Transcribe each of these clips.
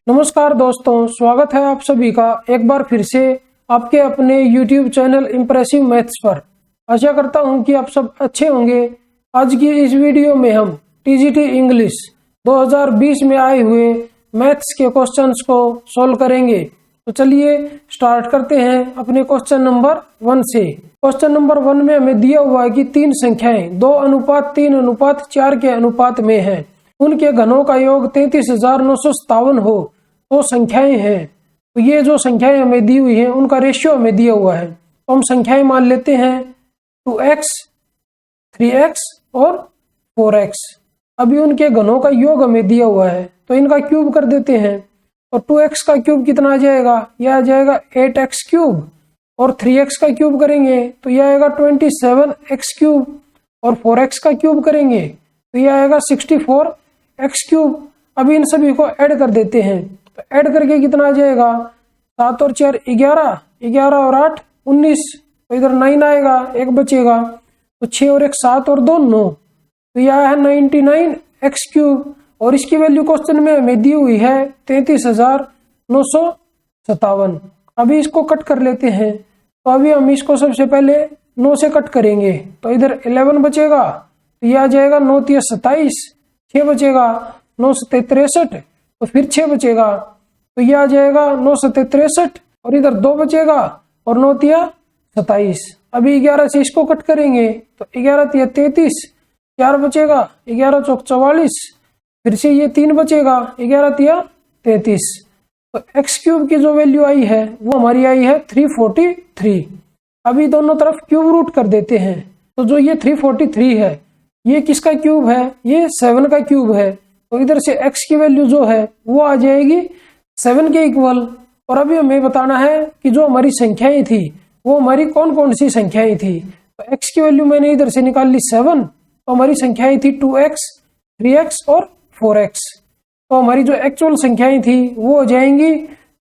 नमस्कार दोस्तों, स्वागत है आप सभी का एक बार फिर से आपके अपने YouTube चैनल इम्प्रेसिव मैथ्स पर। आशा करता हूं कि आप सब अच्छे होंगे। आज की इस वीडियो में हम TGT इंग्लिश 2020 में आए हुए मैथ्स के क्वेश्चंस को सॉल्व करेंगे। तो चलिए स्टार्ट करते हैं अपने क्वेश्चन नंबर 1 से। क्वेश्चन नंबर 1 में हमें दिया हुआ है कि तीन संख्याएं 2:3:4 के अनुपात में है, उनके घनों का योग 33,957 हो तो संख्याएं हैं। तो ये जो संख्याएं हमें दी हुई हैं उनका रेशियो हमें दिया हुआ है। तो हम संख्याएं मान लेते हैं 2x, 3x और 4x। अभी उनके घनों का योग हमें दिया हुआ है तो इनका क्यूब कर देते हैं। और 2x का क्यूब कितना आ जाएगा? यह आ जाएगा 8x क्यूब। और 3x का क्यूब करेंगे तो यह आएगा 27x क्यूब। और 4x का क्यूब करेंगे तो यह आएगा 64x क्यूब। अभी इन सभी को ऐड कर देते हैं। तो ऐड करके कितना आ जाएगा? 7 और 4 11, 11 और 8 19। तो इधर 9 आएगा, एक बचेगा। तो 6 और 1 7 और 2 9। तो यह है 99x क्यूब। और इसकी वैल्यू क्वेश्चन में हमें दी हुई है 33,957। अभी इसको कट कर लेते हैं। तो अभी हम इसको सबसे पहले 9 से कट करेंगे तो इधर 11 बचेगा। तो यह आ जाएगा 9 × 27, 6 बचेगा। 9 × 7 63, तो फिर 6 बचेगा। तो यह आ जाएगा 9 × 7 63 और इधर 2 बचेगा और 9 × 27। अभी 11 से इसको कट करेंगे तो 11 × 33, 4 बचेगा। 11 × 4 44, फिर से ये 3 बचेगा। 11 × 33। तो x क्यूब की जो वैल्यू आई है वो हमारी आई है 343। अभी दोनों तरफ क्यूब रूट कर देते हैं। तो जो ये 343 है ये किसका क्यूब है? ये 7 का क्यूब है। तो इधर से x की वैल्यू जो है वो आ जाएगी 7 के इक्वल। और अभी हमें बताना है कि जो हमारी संख्याएं थी वो हमारी कौन कौन सी संख्याएं थी। तो x की वैल्यू मैंने इधर से निकाल ली 7। तो हमारी संख्याएं थी 2x, 3x और 4x। तो हमारी जो एक्चुअल संख्याएं थी वो हो जाएंगी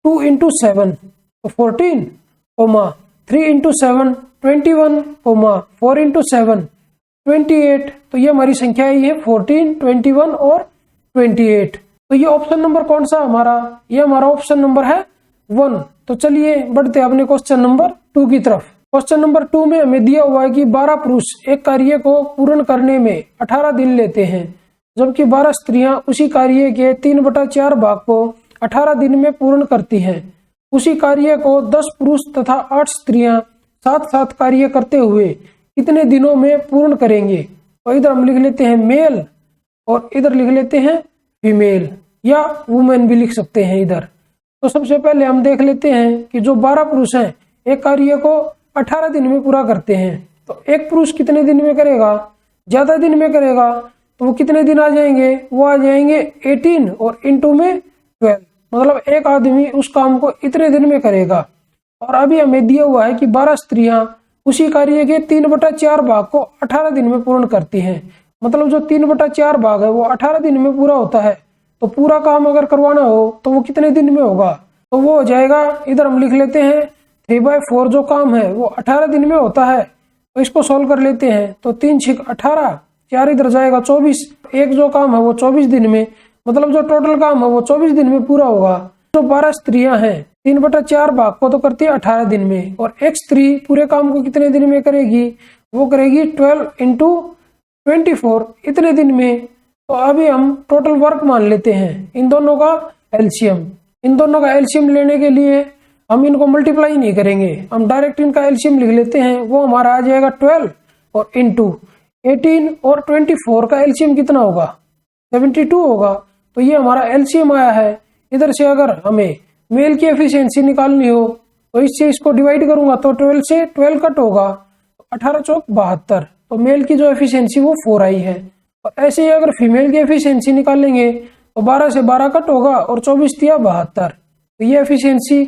2 × 7 तो 14, 3 × 7 21, 4 × 7 28। तो ये हमारी संख्या है 14, 21 और 28। तो ये ऑप्शन नंबर कौन सा हमारा? ये हमारा ऑप्शन नंबर है 1। तो चलिए बढ़ते हैं अपने क्वेश्चन नंबर 2 की तरफ। क्वेश्चन नंबर 2 में हमें दिया हुआ है कि 12 पुरुष एक कार्य को पूर्ण करने में 18 दिन लेते हैं, जबकि 12 स्त्रियां उसी कार्य के 3/4 भाग को 18 दिन में पूर्ण करती हैं। उसी कार्य को 10 पुरुष तथा 8 स्त्रियां साथ साथ कार्य करते हुए कितने दिनों में पूर्ण करेंगे? तो इधर हम लिख लेते हैं मेल और इधर लिख लेते हैं फीमेल या वुमेन भी लिख सकते हैं इधर। तो सबसे पहले हम देख लेते हैं कि जो 12 पुरुष हैं एक कार्य को 18 दिन में पूरा करते हैं। तो एक पुरुष कितने दिन में करेगा? ज्यादा दिन में करेगा। तो वो कितने दिन आ जाएंगे? वो आ जाएंगे 18 और इंटू में 12। मतलब एक आदमी उस काम को इतने दिन में करेगा। और अभी हमें दिया हुआ है कि 12 स्त्रियां उसी कार्य के 3/4 भाग को 18 दिन में पूर्ण करती हैं। मतलब जो 3/4 भाग है वो 18 दिन में पूरा होता है। तो पूरा काम अगर करवाना हो तो वो कितने दिन में होगा? तो वो हो जाएगा, इधर हम लिख लेते हैं 3/4 जो काम है वो 18 दिन में होता है। तो इसको सोल्व कर लेते हैं। तो 3 × 6 18, 4 इधर जाएगा 24। एक जो काम है वो 24 दिन में, मतलब जो टोटल काम है वो 24 दिन में पूरा होगा। जो 12 स्त्रियां हैं 3/4 भाग को तो करती है 18 दिन में। और एक स्त्री पूरे काम को कितने दिन में करेगी? वो करेगी 12 × 24 इतने दिन में। तो अभी हम टोटल वर्क मान लेते हैं इन दोनों का एलसीएम। इन दोनों का एलसीएम लेने के लिए हम इनको मल्टीप्लाई नहीं करेंगे, हम डायरेक्ट इनका एलसीएम लिख लेते हैं। वो हमारा आ जाएगा 12 और इंटू 18 और 24 का एलसीएम कितना होगा? 72 होगा। तो ये हमारा एलसीएम आया है। इधर से अगर हमें मेल की एफिशिएंसी निकालनी हो तो इससे इसको डिवाइड करूंगा तो 12 से 12 कट होगा, 18 × 4 72। तो मेल की जो एफिशिएंसी वो 4 आई है। और ऐसे ही अगर फीमेल की एफिशिएंसी निकालेंगे तो 12 से 12 कट होगा और 24 × 3 72। तो ये एफिशिएंसी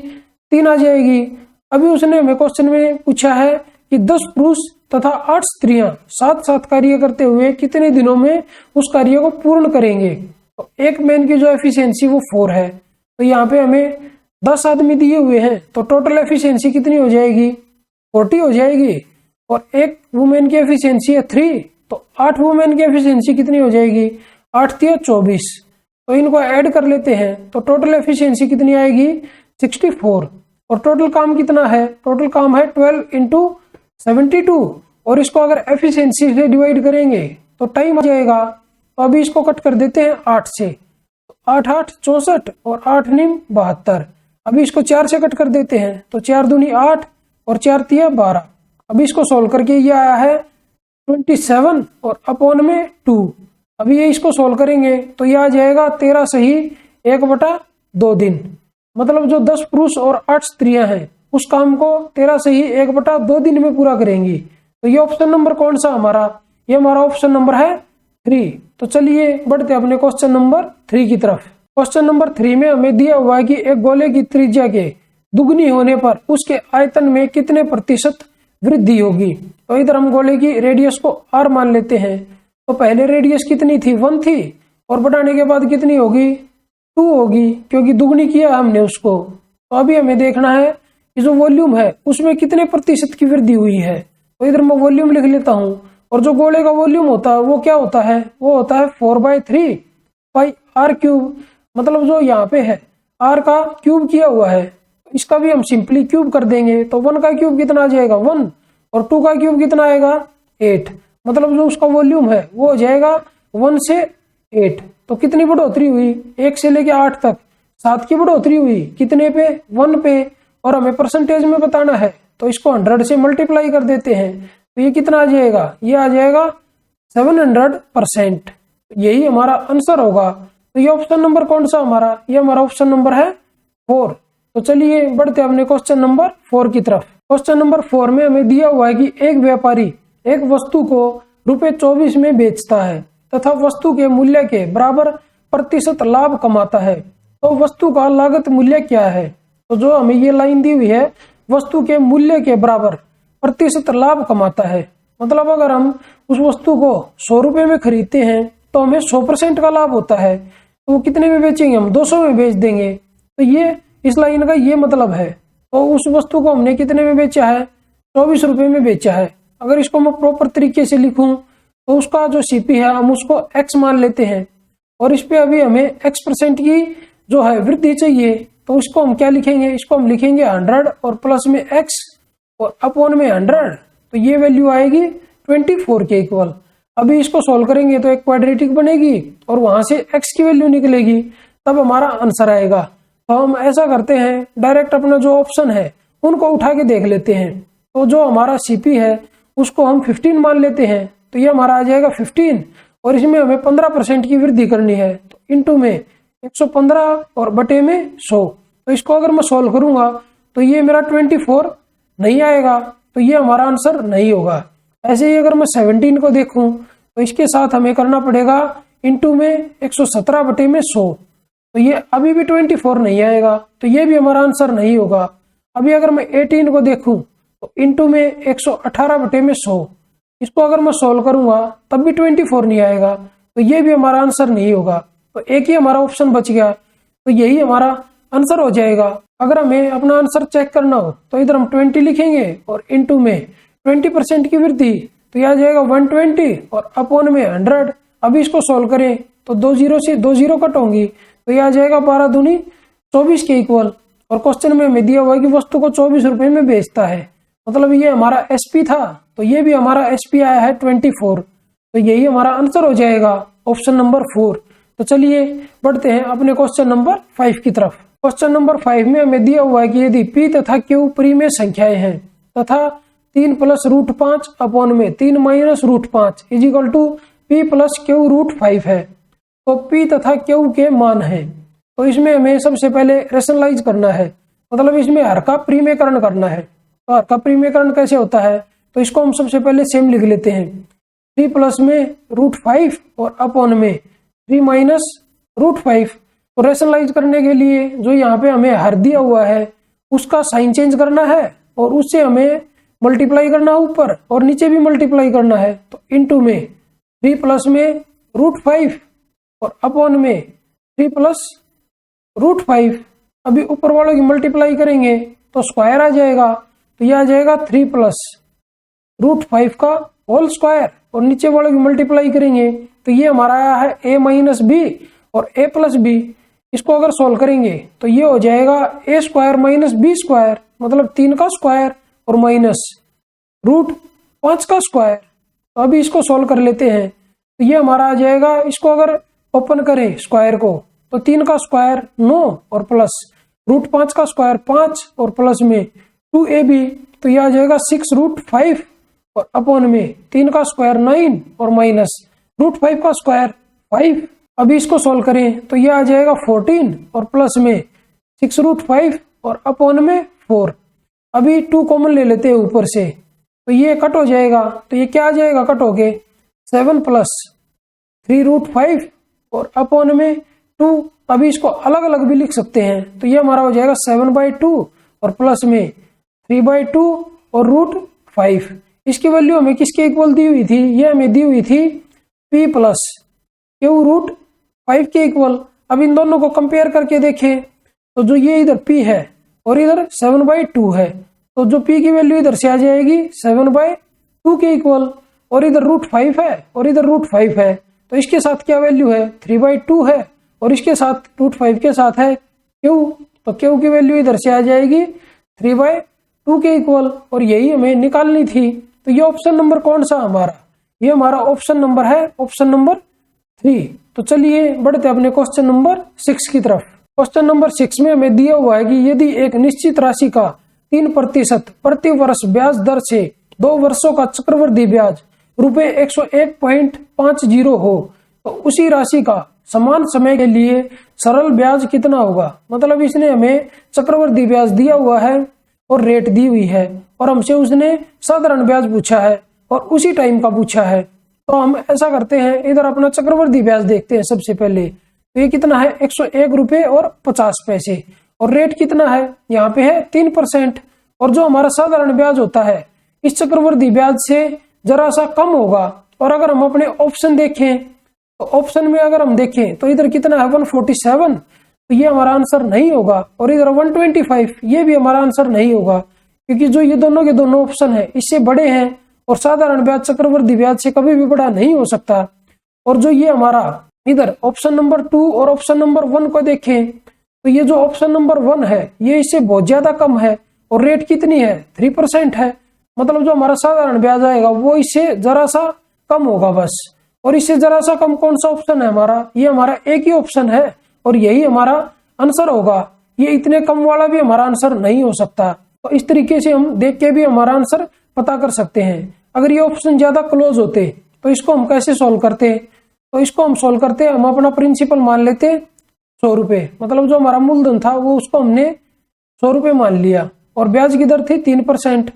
3 आ जाएगी। अभी उसने हमें क्वेश्चन में पूछा है कि 10 पुरुष तथा 8 स्त्रियां साथ साथ कार्य करते हुए कितने दिनों में उस कार्य को पूर्ण करेंगे। तो एक मैन की जो एफिशिएंसी वो 4 है। तो यहाँ पे हमें 10 आदमी दिए हुए हैं तो टोटल एफिशिएंसी कितनी हो जाएगी? 40 हो जाएगी। और एक वुमेन की एफिशिएंसी है 3, तो 8 वुमेन की एफिशिएंसी कितनी हो जाएगी? 8 × 3 = 24। तो इनको ऐड कर लेते हैं तो टोटल एफिशिएंसी कितनी आएगी 64। और टोटल काम कितना है, टोटल काम है 12 इंटू 72। और इसको अगर एफिशिएंसी से डिवाइड करेंगे तो टाइम आ जाएगा। तो अभी इसको कट कर देते हैं 8 से, 8 8 64 और 8 9 72। अभी इसको 4 से कट कर देते हैं तो 4 दूनी 8 और 4 तिया 12। अभी इसको सोल्व करके ये आया है 27 और अपॉन में 2। अभी ये इसको सोल्व करेंगे तो ये आ जाएगा 13 सही 1/2 दिन। मतलब जो 10 पुरुष और 8 स्त्रियां हैं उस काम को 13 सही 1/2 दिन में पूरा करेंगी। तो ये ऑप्शन नंबर कौन सा हमारा, ये हमारा ऑप्शन नंबर है 3। तो चलिए बढ़ते अपने क्वेश्चन नंबर 3 की तरफ। क्वेश्चन नंबर 3 में हमें दिया हुआ है कि एक गोले की त्रिज्या के दुगनी होने पर उसके आयतन में कितने प्रतिशत वृद्धि होगी। तो इधर हम गोले की रेडियस को r मान लेते हैं। तो पहले रेडियस कितनी थी 1 थी और बढ़ाने के बाद कितनी होगी 2 होगी, क्योंकि दुगनी किया हमने उसको। तो अभी हमें देखना है कि जो वॉल्यूम है उसमें कितने प्रतिशत की वृद्धि हुई है। तो इधर मैं वॉल्यूम लिख लेता हूं। और जो गोले का वॉल्यूम होता है वो क्या होता है, वो होता है 4/3 पाई r क्यूब। मतलब जो यहाँ पे है r का क्यूब किया हुआ है, इसका भी हम सिंपली क्यूब कर देंगे। तो 1 का क्यूब कितना आ जाएगा 1 और 2 का क्यूब कितना आएगा 8। मतलब जो उसका वॉल्यूम है वो हो जाएगा 1 से 8। तो कितनी बढ़ोतरी हुई 1 से लेके 8 तक 7 की बढ़ोतरी हुई कितने पे 1 पे। और हमें परसेंटेज में बताना है तो इसको 100 से मल्टीप्लाई कर देते हैं। तो ये कितना आ जाएगा, ये आ जाएगा 700%। यही हमारा आंसर होगा। तो ये ऑप्शन नंबर कौन सा हमारा, ये हमारा ऑप्शन नंबर है 4। तो चलिए बढ़ते अपने क्वेश्चन नंबर 4 की तरफ। क्वेश्चन नंबर 4 में हमें दिया हुआ है कि एक व्यापारी एक वस्तु को ₹24 में बेचता है तथा वस्तु के मूल्य के बराबर प्रतिशत लाभ कमाता है। तो वस्तु का लागत मूल्य क्या है। तो जो हमें ये लाइन दी हुई है वस्तु के मूल्य के बराबर प्रतिशत लाभ कमाता है। मतलब अगर हम उस वस्तु को 100 रुपए में खरीदते हैं तो हमें 100% का लाभ होता है। तो वो कितने में बेचेंगे, हम 200 में बेच देंगे। तो ये इस लाइन का ये मतलब है। तो उस वस्तु को हमने कितने में बेचा है 24 रुपए में बेचा है। अगर इसको मैं प्रॉपर तरीके से लिखूं तो उसका जो सीपी है हम उसको x मान लेते हैं और इस पे अभी हमें x% की जो है वृद्धि चाहिए। तो इसको हम क्या लिखेंगे, इसको हम लिखेंगे 100 और प्लस में x और अपॉन में 100। तो ये वैल्यू आएगी 24 के इक्वल। अभी इसको सोल्व करेंगे तो एक क्वाड्रेटिक बनेगी और वहां से x की वैल्यू निकलेगी, तब हमारा आंसर आएगा। तो हम ऐसा करते हैं डायरेक्ट अपना जो ऑप्शन है उनको उठा के देख लेते हैं। तो जो हमारा सीपी है उसको हम 15 मान लेते हैं। तो ये हमारा आ जाएगा 15 और इसमें हमें 15% की वृद्धि करनी है। तो इंटू में 115 और बटे में 100। तो इसको अगर मैं सोल्व करूंगा तो ये मेरा 24 नहीं आएगा, तो ये हमारा आंसर नहीं होगा। ऐसे ही अगर मैं 17 को देखूं तो इसके साथ हमें करना पड़ेगा इंटू में 117 बटे में 100। तो ये अभी भी 24 नहीं आएगा, तो ये भी हमारा आंसर नहीं होगा। अभी अगर मैं 18 को देखूं तो इंटू में 118 बटे में 100, इसको अगर मैं सोल्व करूंगा तब भी 24 नहीं आएगा, तो ये भी हमारा आंसर नहीं होगा। तो एक ही हमारा ऑप्शन बच गया, तो यही हमारा आंसर हो जाएगा। अगर हमें अपना आंसर चेक करना हो तो इधर हम 20 लिखेंगे और इंटू में 20% की वृद्धि, तो यह आ जाएगा 120 और अपॉन में 100। अभी इसको सोल्व करें तो 2 0 से 2 0 कट होंगी, तो यह आ जाएगा 12 दूनी 24 के इक्वल। और क्वेश्चन में हमें दिया हुआ है कि वस्तु को 24 रुपए में बेचता है, मतलब ये हमारा एसपी था, तो ये भी हमारा एसपी आया है 24। तो यही हमारा आंसर हो जाएगा ऑप्शन नंबर 4। तो चलिए बढ़ते हैं अपने क्वेश्चन नंबर 5 की तरफ। क्वेश्चन नंबर 5 में हमें दिया हुआ है कि यदि p तथा q परिमेय संख्याएं हैं तथा 3 + √5 अपॉन में 3 - √5 इजिकल टू p + q √5 है, तो p तथा q के मान हैं। तो इसमें हमें सबसे पहले रेशनलाइज करना है, मतलब इसमें हर का परिमेयकरण करना है। तो हर का परिमेयकरण कैसे होता है, तो इसको हम सबसे पहले सेम लिख लेते हैं। 3 प्लस में √5 और अपॉन में 3 - √5। तो रेशनलाइज करने के लिए जो यहाँ पे हमें हर दिया हुआ है उसका साइन चेंज करना है और उससे हमें मल्टीप्लाई करना है ऊपर और नीचे भी मल्टीप्लाई करना है। तो इंटू में 3 प्लस में √5 और अपॉन में 3 + √5। अभी ऊपर वालों की मल्टीप्लाई करेंगे तो स्क्वायर आ जाएगा, तो यह आ जाएगा 3 + √5 का होल स्क्वायर और नीचे वालों की मल्टीप्लाई करेंगे तो ये हमारा आया है a - b और a प्लस बी, इसको अगर सोल्व करेंगे तो ये हो जाएगा a square minus B square, मतलब 3 का स्क्वायर और माइनस रूट 5 का स्क्वायर। तो अभी इसको सोल्व कर लेते हैं, तो ये हमारा आ जाएगा, इसको अगर ओपन करें स्क्वायर को तो 3 का स्क्वायर 9 और प्लस रूट 5 का स्क्वायर 5 और प्लस में 2ab, तो यह आ जाएगा 6 रूट 5 और अपॉन में 3 का स्क्वायर 9 और माइनस रूट 5 का स्क्वायर 5। अभी इसको सोल्व करें तो यह आ जाएगा 14 और प्लस में 6 रूट 5 और अपॉन में 4। अभी 2 कॉमन ले लेते हैं ऊपर से, तो ये कट हो जाएगा, तो ये क्या आ जाएगा कट हो गए 7 प्लस 3 रूट 5 और अपॉन में 2। अभी इसको अलग अलग भी लिख सकते हैं, तो ये हमारा हो जाएगा 7/2 और प्लस में 3/2 और रूट 5। इसकी वैल्यू हमें किसके इक्वल दी हुई थी, ये हमें दी हुई थी p प्लस क्यू रूट 5 के इक्वल। अब इन दोनों को कंपेयर करके देखें तो जो ये इधर p है और इधर 7/2 है, तो जो p की वैल्यू इधर से आ जाएगी 7/2 के इक्वल, और इधर रूट 5 है और इधर रूट 5 है, तो इसके साथ क्या वैल्यू है 3/2 है और इसके साथ रूट 5 के साथ है q, तो q की वैल्यू इधर से आ जाएगी 3/2 के इक्वल, और यही हमें निकालनी थी। तो ये ऑप्शन नंबर कौन सा हमारा, ये हमारा ऑप्शन नंबर है ऑप्शन नंबर 3। तो चलिए बढ़ते अपने क्वेश्चन नंबर 6 की तरफ। क्वेश्चन नंबर 6 में हमें दिया हुआ है कि यदि एक निश्चित राशि का 3% प्रति वर्ष ब्याज दर से 2 वर्षों का चक्रवृद्धि ब्याज रुपए 101.50 हो, तो उसी राशि का समान समय के लिए सरल ब्याज कितना होगा। मतलब इसने हमें चक्रवृद्धि ब्याज दिया हुआ है और रेट दी हुई है, और हमसे उसने साधारण ब्याज पूछा है और उसी टाइम का पूछा है। तो हम ऐसा करते हैं, इधर अपना चक्रवृद्धि ब्याज देखते हैं सबसे पहले। तो ये कितना है 101 रुपए और 50 पैसे, और रेट कितना है यहाँ पे है 3%। और जो हमारा साधारण ब्याज होता है इस चक्रवृद्धि ब्याज से जरा सा कम होगा। और अगर हम अपने ऑप्शन देखें तो ऑप्शन में अगर हम देखें तो इधर कितना है 147, तो ये हमारा आंसर नहीं होगा, और इधर 125 ये भी हमारा आंसर नहीं होगा, क्योंकि जो ये दोनों के दोनों ऑप्शन है इससे बड़े हैं, और साधारण ब्याज चक्रवृद्धि ब्याज से कभी भी बड़ा नहीं हो सकता। और जो ये हमारा इधर ऑप्शन नंबर 2 और ऑप्शन नंबर 1 को देखें तो ये जो ऑप्शन नंबर 1 है ये इससे बहुत ज्यादा कम है, और रेट कितनी है 3% है। मतलब जो हमारा साधारण ब्याज आएगा वो इससे जरा सा कम होगा बस। और इससे जरा सा कम कौन सा ऑप्शन है हमारा, ये हमारा एक ही ऑप्शन है, और यही हमारा आंसर होगा। ये इतने कम वाला भी हमारा आंसर नहीं हो सकता। तो इस तरीके से हम देख के भी हमारा आंसर पता कर सकते हैं। अगर ये ऑप्शन ज्यादा क्लोज होते तो इसको हम कैसे सोल्व करते, तो इसको हम सोल्व करते हम अपना प्रिंसिपल मान लेते 100 रुपए, मतलब जो हमारा मूलधन था वो उसको हमने 100 रुपए मान लिया, और ब्याज की दर थी 3%।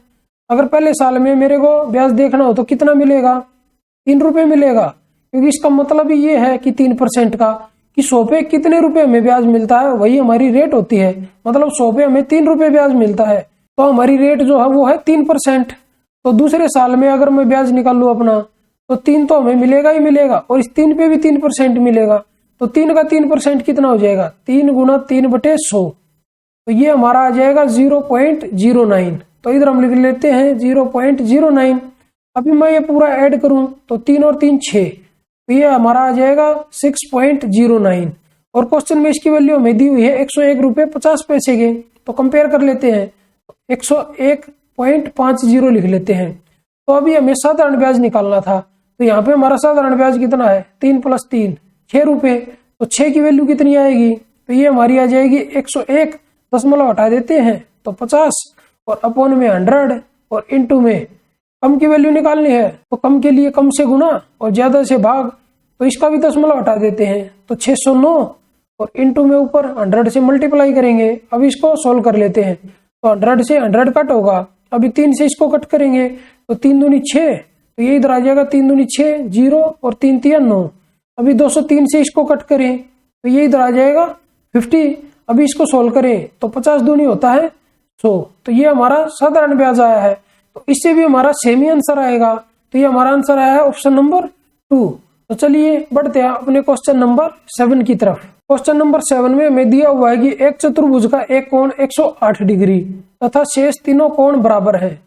अगर पहले साल में मेरे को ब्याज देखना हो तो कितना मिलेगा 3 रुपए मिलेगा, क्योंकि इसका मतलब ही ये है कि 3% का कि 100 पे कितने रुपए हमें ब्याज मिलता है वही हमारी रेट होती है। मतलब 100 पे हमें 3 रुपए ब्याज मिलता है, तो हमारी रेट जो है वो है 3%। तो दूसरे साल में अगर मैं ब्याज निकाल लूं अपना तो 3 तो हमें मिलेगा ही मिलेगा, और इस 3 पे भी 3% मिलेगा। तो 3 का 3% कितना हो जाएगा 3 गुना 3/100, तो ये हमारा आ जाएगा 0.09। तो इधर हम लिख लेते हैं 0.09। अभी मैं ये पूरा ऐड करूं तो 3 और 3 6, तो ये हमारा आ जाएगा 6.09। और क्वेश्चन में इसकी वैल्यू हमें दी हुई है 101 रुपए 50 पैसे के, तो कंपेयर कर लेते हैं 101.50 लिख लेते हैं। तो अभी हमें साधारण ब्याज निकालना था, तो यहाँ पे हमारा साधारण ब्याज कितना है 3 + 3 6 रुपए, तो 6 की वैल्यू कितनी आएगी, तो ये हमारी आ जाएगी 101, दशमलव हटा देते हैं तो 50, और अपॉन में 100, और इनटू में कम की वैल्यू निकालनी है तो कम के लिए कम से गुना और ज्यादा से भाग, तो इसका भी दशमलव हटा देते हैं तो 609, और इनटू में ऊपर 100 से मल्टीप्लाई करेंगे। अब इसको सोल्व कर लेते हैं, तो 100 से 100 कट होगा। अभी 3 से इसको कट करेंगे तो 3 दूनी 6, तो ये इधर आ जाएगा 3 दूनी 6 0, और 3 3 9। अभी 203 से इसको कट करें तो ये इधर आ जाएगा 50। अभी इसको सोल्व करें तो 50 दूनी होता है 100, तो ये हमारा साधारण ब्याज आया है। तो इससे भी हमारा सेम ही आंसर आएगा, तो ये हमारा आंसर आया है ऑप्शन नंबर 2। तो चलिए बढ़ते हैं अपने क्वेश्चन नंबर 7 की तरफ। क्वेश्चन नंबर 7 में हमें दिया हुआ है कि एक चतुर्भुज का एक कोण 108 डिग्री तथा शेष तीनों कोण बराबर है।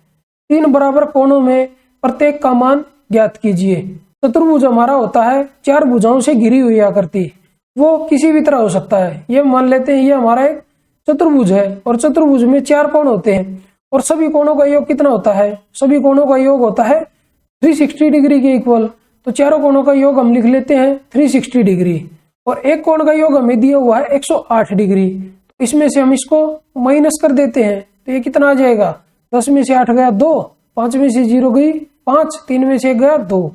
3 बराबर कोणों में प्रत्येक का मान ज्ञात कीजिए। चतुर्भुज हमारा होता है 4 भुजाओं से घिरी हुई आकृति, वो किसी भी तरह हो सकता है। ये मान लेते हैं ये हमारा एक चतुर्भुज है और चतुर्भुज में 4 कोण होते हैं और सभी कोणों का योग कितना होता है? सभी कोणों का योग होता है 360 डिग्री के इक्वल। तो चारों कोणों का योग हम लिख लेते हैं 360 डिग्री और एक कोण का योग हमें दिया हुआ है 108 डिग्री। तो इसमें से हम इसको माइनस कर देते हैं तो ये कितना आ जाएगा? 10 में से 8 गया 2, 5 में से 0 गई 5, 3 में से 1 गया 2।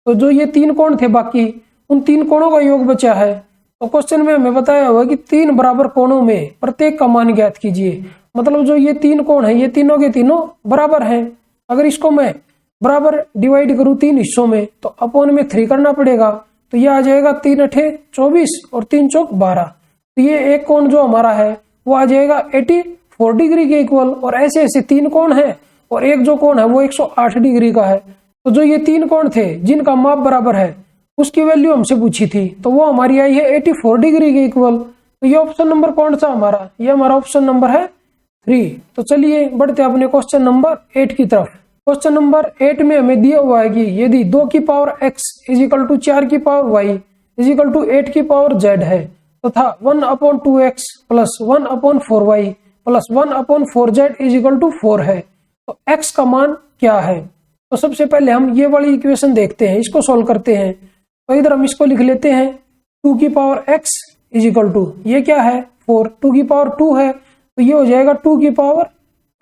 तो जो ये 3 कोण थे बाकी उन 3 कोणों का योग बचा है। तो क्वेश्चन में हमें बताया हुआ कि 3 बराबर कोणों में प्रत्येक का मान ज्ञात कीजिए। मतलब जो ये 3 कोण है ये तीनों के तीनों बराबर हैं। अगर इसको मैं बराबर डिवाइड करूं 3 हिस्सों में तो अपॉन में 3 करना पड़ेगा। तो ये आ जाएगा 3 अठे 24 और 3 चौक 12। तो ये एक कोण जो हमारा है वो आ जाएगा 84 डिग्री के इक्वल। और ऐसे ऐसे 3 कोण है और एक जो कोण है वो 108 डिग्री का है। तो जो ये 3 कोण थे जिनका माप बराबर है उसकी वैल्यू हमसे पूछी थी तो वो हमारी आई है 84 डिग्री के इक्वल। तो ये ऑप्शन नंबर कौन सा हमारा? ये हमारा ऑप्शन नंबर है 3। तो चलिए बढ़ते अपने क्वेश्चन नंबर 8 की तरफ। क्वेश्चन नंबर 8 में हमें दिया हुआ है कि यदि 2 की power x is equal to 4 की power y is equal to 8 की पावर z है तथा 1/2x plus 1/4y plus 1/4z is equal to 4 है तो x का मान क्या है? तो सबसे पहले हम ये वाली इक्वेशन देखते हैं, इसको सोल्व करते हैं। तो इधर हम इसको लिख लेते हैं 2 की power x is equal to ये क्या है 4, 2 की पावर 2 है तो ये हो जाएगा 2 की पावर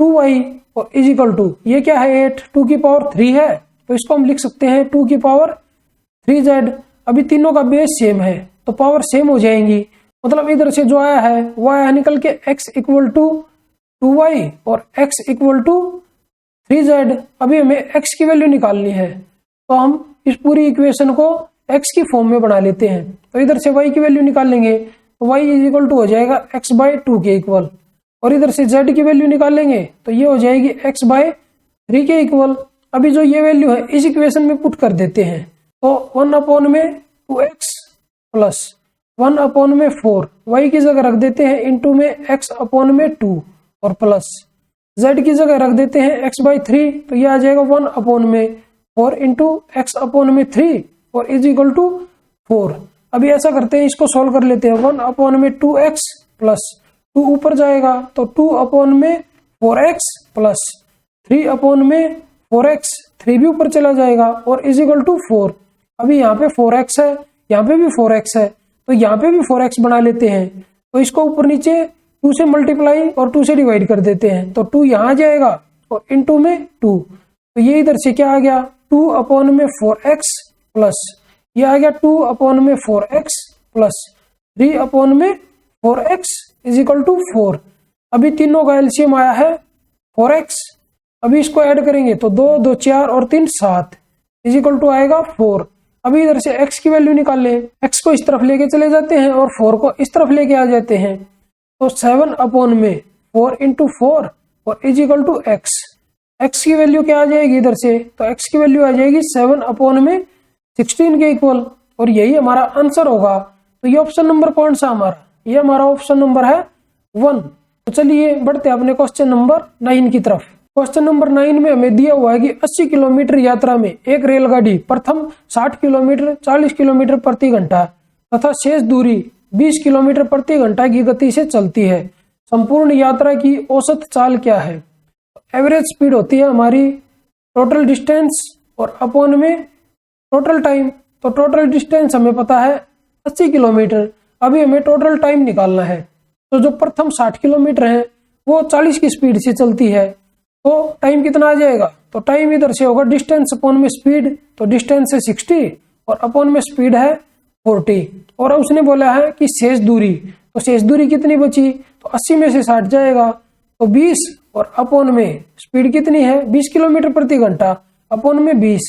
2y और इज इक्वल टू ये क्या है 8, 2 की पावर 3 है तो इसको हम लिख सकते हैं 2 की पावर 3z। अभी तीनों का बेस सेम है तो पावर सेम हो जाएंगी। मतलब इधर से जो आया है वो आया निकल के x इक्वल टू 2y और x इक्वल टू 3z। अभी हमें x की वैल्यू निकालनी है तो हम इस पूरी इक्वेशन को x की फॉर्म में बना लेते हैं। तो इधर से y की वैल्यू निकालेंगे तो y इज इक्वल टू हो जाएगा x/2 के इक्वल और इधर से z की वैल्यू निकालेंगे तो ये हो जाएगी x/3 के इक्वल। अभी जो ये वैल्यू है इस इक्वेशन में पुट कर देते हैं तो 1/2x प्लस 1/4 y की जगह रख देते हैं इंटू में x/2 और प्लस z की जगह रख देते हैं x/3 तो ये आ जाएगा 1/4 इंटू x/3 और इज इक्वल टू 4। अभी ऐसा करते हैं इसको सोल्व कर लेते हैं 1/2x प्लस 2 ऊपर जाएगा तो 2/4x प्लस 3/4x 3 भी ऊपर चला जाएगा और इज इक्वल टू 4। अभी यहाँ पे 4x है यहाँ पे भी 4x है तो यहाँ पे भी 4x बना लेते हैं। तो इसको ऊपर नीचे 2 से मल्टीप्लाई और 2 से डिवाइड कर देते हैं तो 2 यहाँ आ जाएगा और इनटू में 2 तो ये इधर से क्या आ गया 2/4x प्लस ये आ गया 2/4x plus 3/4x is equal to 4। अभी तीनों का एलसीएम आया है 4x। अभी इसको ऐड करेंगे तो 2 2 4 और 3 7 इज इक्वल टू आएगा 4। अभी इधर से x की वैल्यू निकाल ले, x को इस तरफ लेके चले जाते हैं और 4 को इस तरफ लेके आ जाते हैं तो 7/4 इंटू 4 और इज इक्वल टू x की वैल्यू क्या आ जाएगी इधर से तो x की वैल्यू आ जाएगी 7/16 के इक्वल और यही हमारा आंसर होगा। तो ये ऑप्शन नंबर कौन सा हमारा? ये हमारा ऑप्शन नंबर है 1। तो चलिए बढ़ते अपने क्वेश्चन नंबर 9 की तरफ। क्वेश्चन नंबर 9 में हमें दिया हुआ है कि 80 किलोमीटर यात्रा में एक रेलगाड़ी प्रथम 60 किलोमीटर 40 किलोमीटर प्रति घंटा तथा शेष दूरी 20 किलोमीटर प्रति घंटा की गति से चलती है। संपूर्ण यात्रा की औसत चाल क्या है? एवरेज स्पीड होती है हमारी टोटल डिस्टेंस और अपॉन में टोटल टाइम। तो टोटल डिस्टेंस हमें पता है 80 किलोमीटर। अभी हमें टोटल टाइम निकालना है। तो जो प्रथम 60 किलोमीटर है वो 40 की स्पीड से चलती है तो टाइम कितना आ जाएगा? तो टाइम इधर से होगा डिस्टेंस अपॉन में स्पीड तो डिस्टेंस है 60 और अपॉन में स्पीड है 40। और उसने बोला है कि शेष दूरी, तो शेष दूरी कितनी बची? तो 80 में से 60 जाएगा तो 20 और अपॉन में स्पीड कितनी है 20 किलोमीटर प्रति घंटा अपॉन में 20।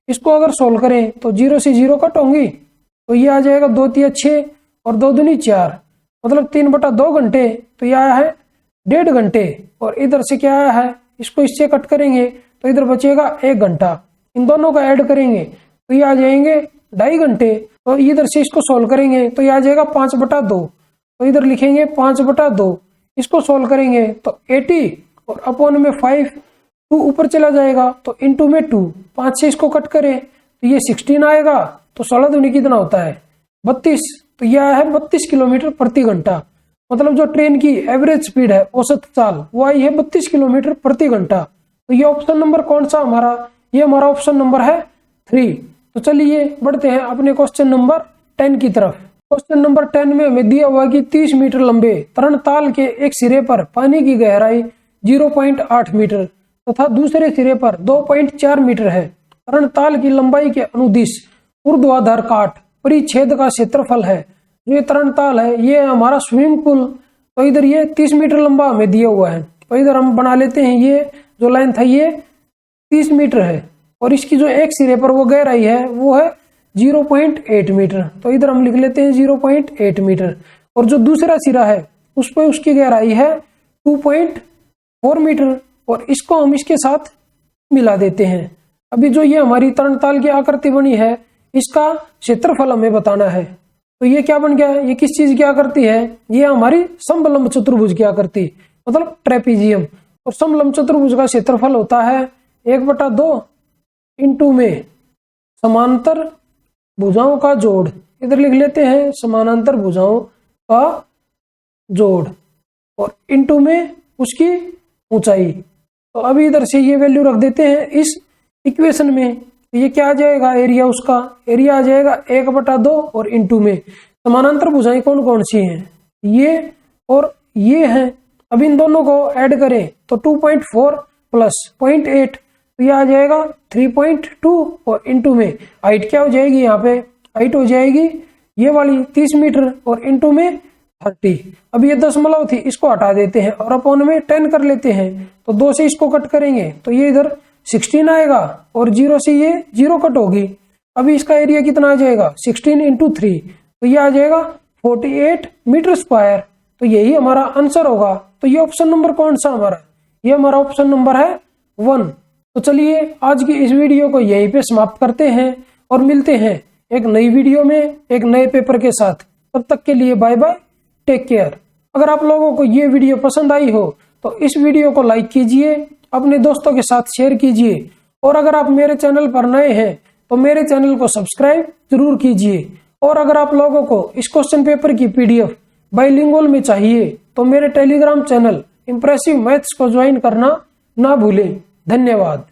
इसको अगर सोल्व करें तो 0 से 0 कट होंगी तो ये आ जाएगा 2 3 6 और 2 दूनी 4 मतलब 3/2 घंटे। तो ये आया है 1.5 घंटे और इधर से क्या आया है इसको इससे कट करेंगे तो इधर बचेगा 1 घंटा। इन दोनों का ऐड करेंगे तो ये आ जाएंगे 2.5 घंटे। तो इधर से इसको सोल्व करेंगे तो ये आ जाएगा 5/2 तो इधर लिखेंगे 5/2। इसको सोल्व करेंगे तो 80 और अपॉन में 5 2 ऊपर चला जाएगा तो इनटू में 2 5 से इसको कट करें तो ये 16 आएगा। तो 16 दूनी कितना होता है 32 तो यह है 32 किलोमीटर प्रति घंटा। मतलब जो ट्रेन की एवरेज स्पीड है, औसत चाल, वो आई है 32 किलोमीटर प्रति घंटा। तो ये ऑप्शन नंबर कौन सा हमारा, ये हमारा ऑप्शन नंबर है 3। तो चलिए बढ़ते हैं अपने क्वेश्चन नंबर 10 की तरफ। क्वेश्चन नंबर 10 में हमें दिया हुआ कि 30 मीटर लंबे तरणताल के एक सिरे पर पानी की गहराई 0.8 मीटर तथा दूसरे सिरे पर 2.4 मीटर है। तरणताल की लंबाई के अनुदिश ऊर्ध्वाधर काट परिच्छेद का क्षेत्रफल है। जो ये तरणताल है ये हमारा स्विमिंग पूल, तो इधर ये 30 मीटर लंबा हमें दिया हुआ है। तो इधर हम बना लेते हैं, ये जो लाइन था ये 30 मीटर है और इसकी जो एक सिरे पर वो गहराई है वो है 0.8 मीटर। तो इधर हम लिख लेते हैं 0.8 मीटर। और जो दूसरा सिरा है उस पर उसकी गहराई है 2.4 मीटर और इसको हम इसके साथ मिला देते हैं। अभी जो ये हमारी तरणताल की आकृति बनी है इसका क्षेत्रफल हमें बताना है। तो ये क्या बन गया, ये किस चीज की आकृति है, ये हमारी समलंब चतुर्भुज की आकृति, मतलब ट्रेपीजियम। और समलंब चतुर्भुज का क्षेत्रफल होता है 1/2 इंटू में समांतर भुजाओं का जोड़। इधर लिख लेते हैं समानांतर भुजाओं का जोड़ और इंटू में उसकी ऊंचाई। तो अभी इधर से ये वैल्यू रख देते हैं इस इक्वेशन में। ये क्या आ जाएगा, एरिया, उसका एरिया आ जाएगा 1/2 और इंटू में समानांतर भुजाएं कौन कौन सी हैं, ये और ये हैं। अब इन दोनों को ऐड करें तो 2.4 प्लस 0.8 तो यह आ जाएगा 3.2 और इंटू में हाइट क्या हो जाएगी, यहाँ पे हाइट हो जाएगी ये वाली 30 मीटर और इंटू में 30। अब ये दशमलव थी इसको हटा देते हैं और अपॉन में 10 कर लेते हैं। तो 2 से इसको कट करेंगे तो ये इधर 16 आएगा और 0 से ये 0 कट होगी। अभी इसका एरिया कितना आ जाएगा 16 इंटू 3 तो ये आ जाएगा 48 मीटर स्क्वायर। तो यही हमारा आंसर होगा। तो ये ऑप्शन नंबर कौन सा हमारा, ये हमारा ऑप्शन नंबर है 1। तो चलिए आज की इस वीडियो को यहीं पे समाप्त करते हैं और मिलते हैं एक नई वीडियो में एक नए पेपर के साथ। तब तक के लिए बाय बाय, टेक केयर। अगर आप लोगों को ये वीडियो पसंद आई हो तो इस वीडियो को लाइक कीजिए, अपने दोस्तों के साथ शेयर कीजिए और अगर आप मेरे चैनल पर नए हैं तो मेरे चैनल को सब्सक्राइब जरूर कीजिए। और अगर आप लोगों को इस क्वेश्चन पेपर की पीडीएफ बाइलिंगुअल में चाहिए तो मेरे टेलीग्राम चैनल इंप्रेसिव मैथ्स को ज्वाइन करना ना भूलें। धन्यवाद।